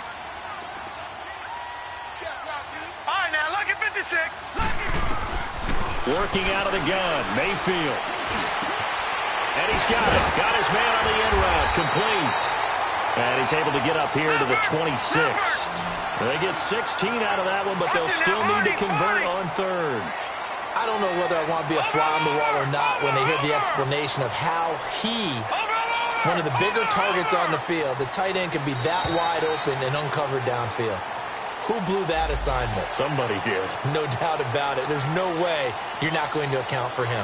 All right, now, lucky 56. Lucky. Working out of the gun, Mayfield. And he's got it. Got his man on the end route. Complete. And he's able to get up here to the 26. They get 16 out of that one, but they'll still need to convert on 3rd. I don't know whether I want to be a fly on the wall or not when they hear the explanation of how he, one of the bigger targets on the field, the tight end can be that wide open and uncovered downfield. Who blew that assignment? Somebody did. No doubt about it. There's no way you're not going to account for him.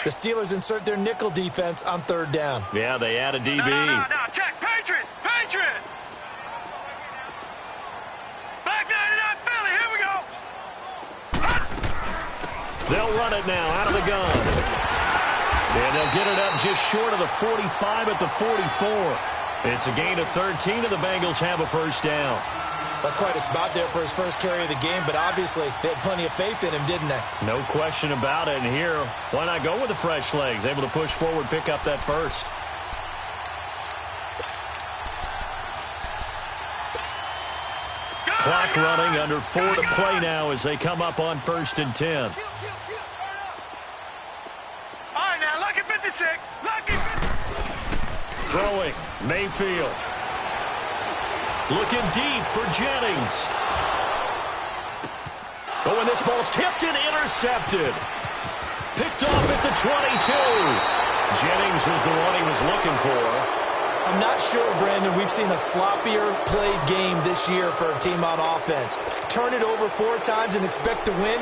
The Steelers insert their nickel defense on 3rd down. Yeah, they add a DB. No, check. Patriot. Patriot. Back 99 Philly. Here we go. They'll run it now out of the gun. And they'll get it up just short of the 45 at the 44. It's a gain of 13, and the Bengals have a 1st down. That's quite a spot there for his first carry of the game, but obviously they had plenty of faith in him, didn't they? No question about it. And here, why not go with the fresh legs? Able to push forward, pick up that 1st. Clock running, under 4 to play now as they come up on 1st and 10. All right, now, lucky 56. Lucky 56. Throwing, Mayfield. Looking deep for Jennings. Oh, and this ball's tipped and intercepted. Picked off at the 22. Jennings was the one he was looking for. I'm not sure, Brandon, we've seen a sloppier played game this year for a team on offense. Turn it over 4 times and expect to win?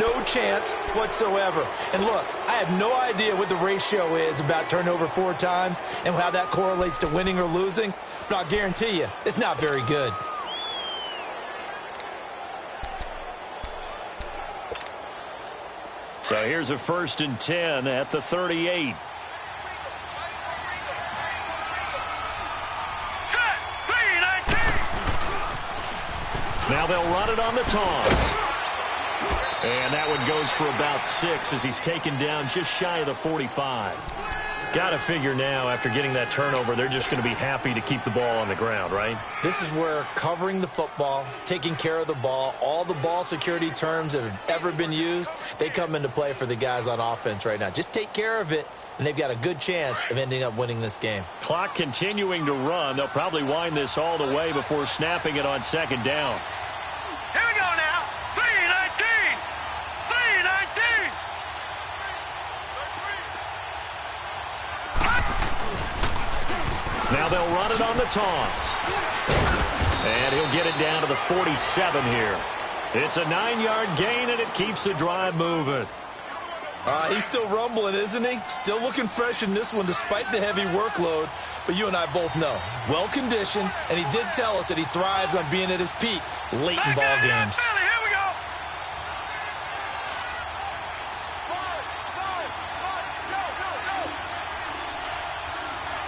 No chance whatsoever. And look, I have no idea what the ratio is about turnover 4 times and how that correlates to winning or losing, but I'll guarantee you it's not very good. So here's a 1st and 10 at the 38. they'll run it on the toss. And that one goes for about 6 as he's taken down just shy of the 45. Got to figure now, after getting that turnover, they're just going to be happy to keep the ball on the ground, right? This is where covering the football, taking care of the ball, all the ball security terms that have ever been used, they come into play for the guys on offense right now. Just take care of it, and they've got a good chance of ending up winning this game. Clock continuing to run. They'll probably wind this all the way before snapping it on second down. Here we go now. 3:19. 3:19. Now they'll run it on the toss. And he'll get it down to the 47 here. It's a 9-yard gain, and it keeps the drive moving. He's still rumbling, isn't he? Still looking fresh in this one despite the heavy workload. But you and I both know, well-conditioned, and he did tell us that he thrives on being at his peak late in ball games. Here we go.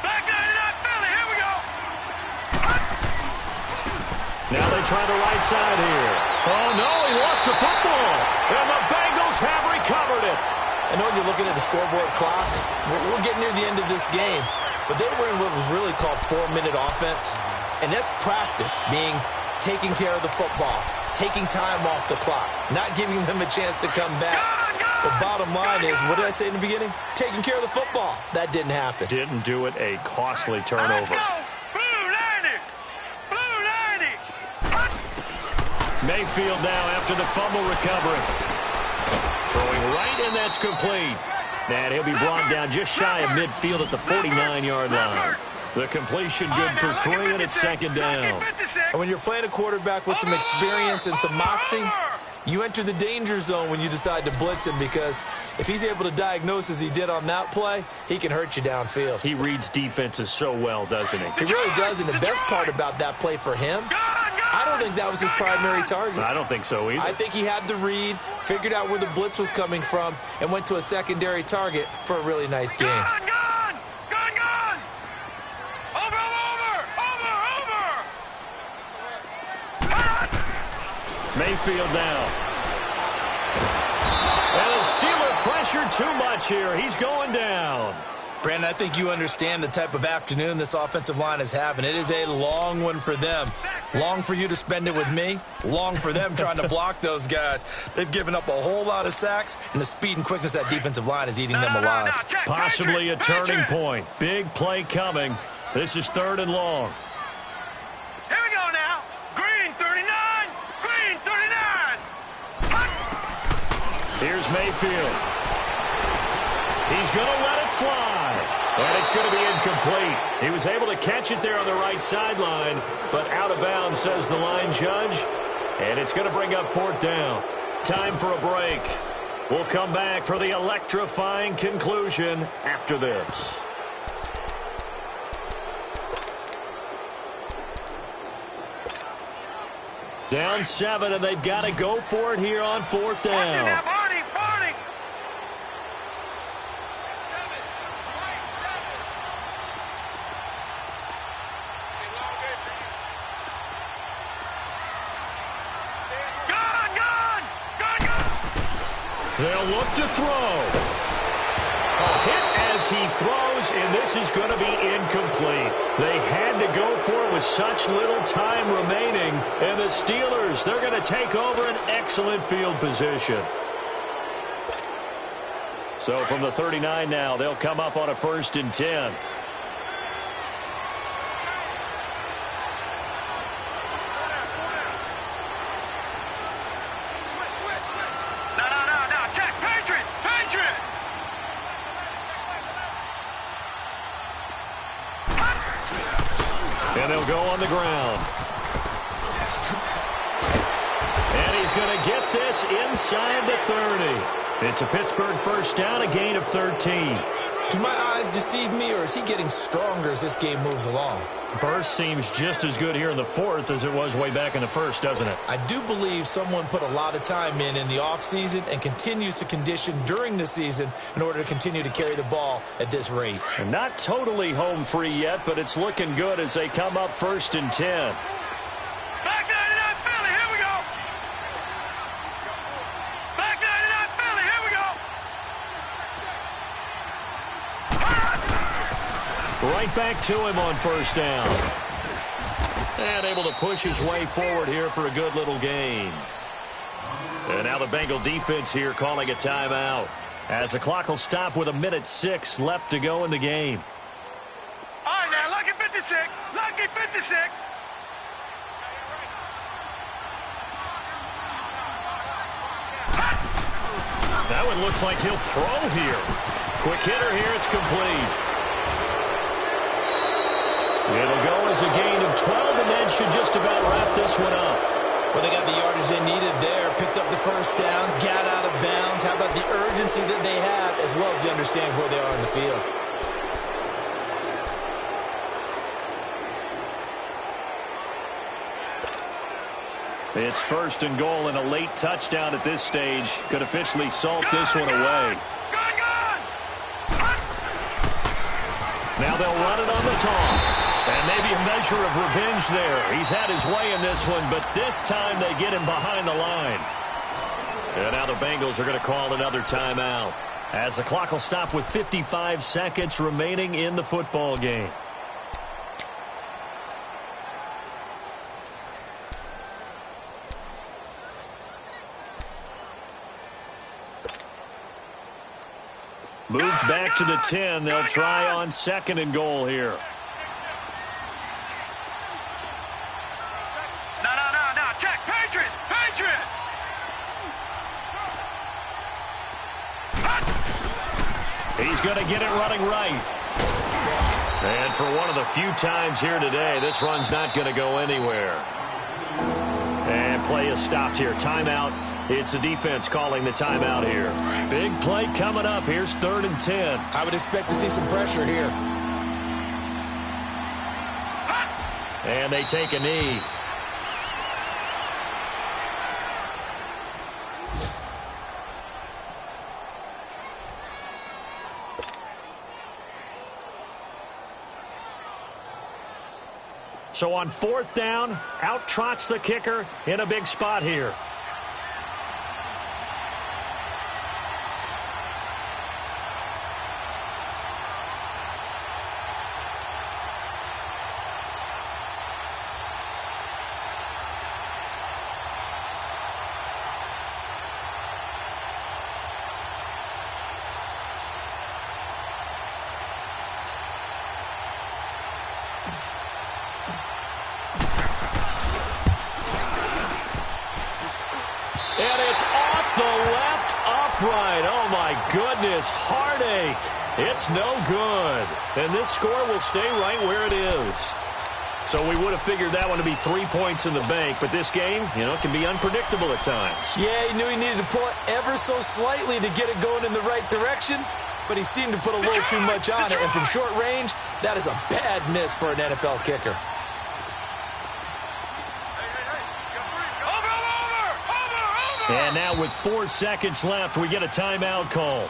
Back 99 Philly, here we go. Now they try the right side here. Oh, no, he lost the football. And the Bengals have recovered it. I know when you're looking at the scoreboard clock, we're getting near the end of this game, but they were in what was really called 4-minute offense, and that's practice, being taking care of the football, taking time off the clock, not giving them a chance to come back. The bottom line is, what did I say in the beginning? Taking care of the football. That didn't happen. Didn't do it. A costly turnover. Blue 90. Blue 90. Mayfield now after the fumble recovery. Throwing right, and that's complete. And he'll be brought down just shy of midfield at the 49-yard line. The completion good for 3, and it's second down. And when you're playing a quarterback with some experience and some moxie, you enter the danger zone when you decide to blitz him, because if he's able to diagnose as he did on that play, he can hurt you downfield. He reads defenses so well, doesn't he? He really does, and the best part about that play for him, I don't think that was his primary target. I don't think so either. I think he had the read, figured out where the blitz was coming from, and went to a secondary target for a really nice game. Gone! Over! Mayfield now. And the Steeler pressure too much here. He's going down. Brandon, I think you understand the type of afternoon this offensive line is having. It is a long one for them. Long for you to spend it with me. Long for them trying to block those guys. They've given up a whole lot of sacks, and the speed and quickness of that defensive line is eating them alive. Possibly a turning point. Big play coming. This is 3rd and long. Here we go now. Green 39. Green 39. Here's Mayfield. He's going to let it fly. And it's going to be incomplete. He was able to catch it there on the right sideline, but out of bounds, says the line judge. And it's going to bring up 4th down. Time for a break. We'll come back for the electrifying conclusion after this. Down 7, and they've got to go for it here on 4th down. They'll look to throw. A hit as he throws, and this is going to be incomplete. They had to go for it with such little time remaining, and the Steelers, they're going to take over an excellent field position. So from the 39 now, they'll come up on a 1st and 10. And they'll go on the ground. And he's going to get this inside the 30. It's a Pittsburgh 1st down, a gain of 13. Do my eyes deceive me, or is he getting stronger as this game moves along? Burst seems just as good here in the 4th as it was way back in the 1st, doesn't it? I do believe someone put a lot of time in the offseason and continues to condition during the season in order to continue to carry the ball at this rate. And not totally home free yet, but it's looking good as they come up 1st and 10. Back 99 Philly, here we go. Right back to him on first down. And able to push his way forward here for a good little gain. And now the Bengal defense here calling a timeout, as the clock will stop with 1:06 left to go in the game. All right, now, lucky 56. Lucky 56. That one looks like he'll throw here. Quick hitter here. It's complete. It'll go as a gain of 12, and that should just about wrap this one up. Well, they got the yardage they needed there, picked up the first down, got out of bounds. How about the urgency that they have, as well as the understanding where they are in the field? It's first and goal, and a late touchdown at this stage could officially salt this one away. Now they'll run it on the toss. And maybe a measure of revenge there. He's had his way in this one, but this time they get him behind the line. And now the Bengals are going to call another timeout, as the clock will stop with 55 seconds remaining in the football game. Moved back to the 10. They'll try on second and goal here. No. Check. Patriot. He's going to get it running right. And for one of the few times here today, this run's not going to go anywhere. And play is stopped here. Timeout. It's the defense calling the timeout here. Big play coming up. Here's 3rd and 10. I would expect to see some pressure here. And they take a knee. So on 4th down, out trots the kicker in a big spot here. And it's off the left upright. Oh, my goodness. Heartache. It's no good. And this score will stay right where it is. So we would have figured that one to be 3 points in the bank. But this game, can be unpredictable at times. Yeah, he knew he needed to pull it ever so slightly to get it going in the right direction. But he seemed to put a little too much on it. And from short range, that is a bad miss for an NFL kicker. And now with 4 seconds left, we get a timeout call.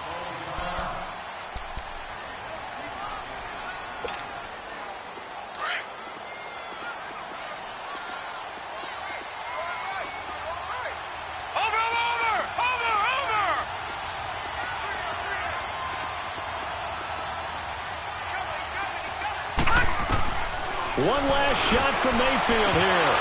One last shot from Mayfield here.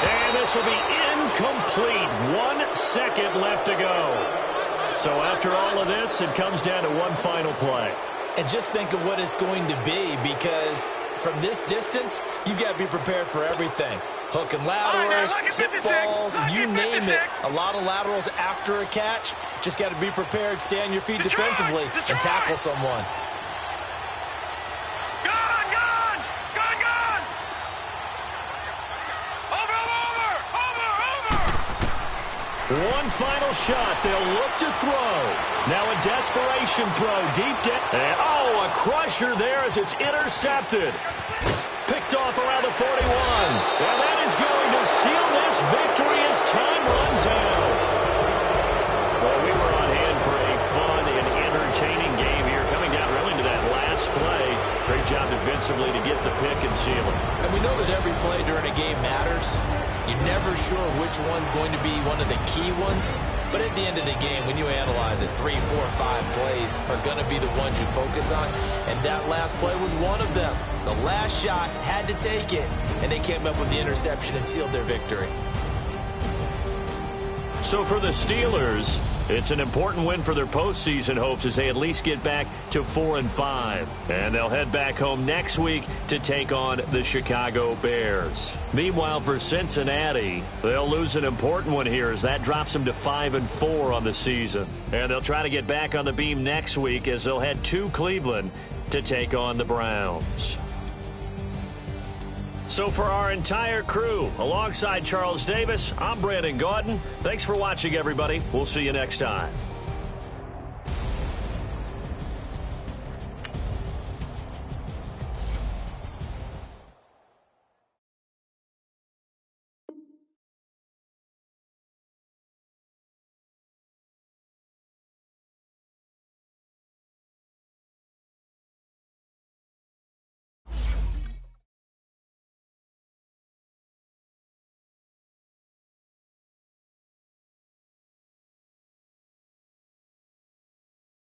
And this will be incomplete. 1 second left to go. So after all of this, it comes down to one final play. And just think of what it's going to be, because from this distance, you've got to be prepared for everything. Hook and laterals, tip balls, you name it. A lot of laterals after a catch. Just got to be prepared, stay on your feet defensively, and tackle someone. One final shot. They'll look to throw. Now a desperation throw deep down. And, a crusher there as it's intercepted. Picked off around the 41. And that is going to seal this victory as time runs out. Well, we were on hand for a fun and entertaining game here, coming down really to that last play. Great job defensively to get the pick and seal it. And we know that every play during a game matters. You're never sure which one's going to be one of the key ones. But at the end of the game, when you analyze it, 3, 4, 5 plays are going to be the ones you focus on, and that last play was one of them. The last shot had to take it, and they came up with the interception and sealed their victory. So for the Steelers, it's an important win for their postseason hopes as they at least get back to 4-5. And they'll head back home next week to take on the Chicago Bears. Meanwhile, for Cincinnati, they'll lose an important one here as that drops them to 5-4 on the season. And they'll try to get back on the beam next week as they'll head to Cleveland to take on the Browns. So for our entire crew, alongside Charles Davis, I'm Brandon Gaudin. Thanks for watching, everybody. We'll see you next time.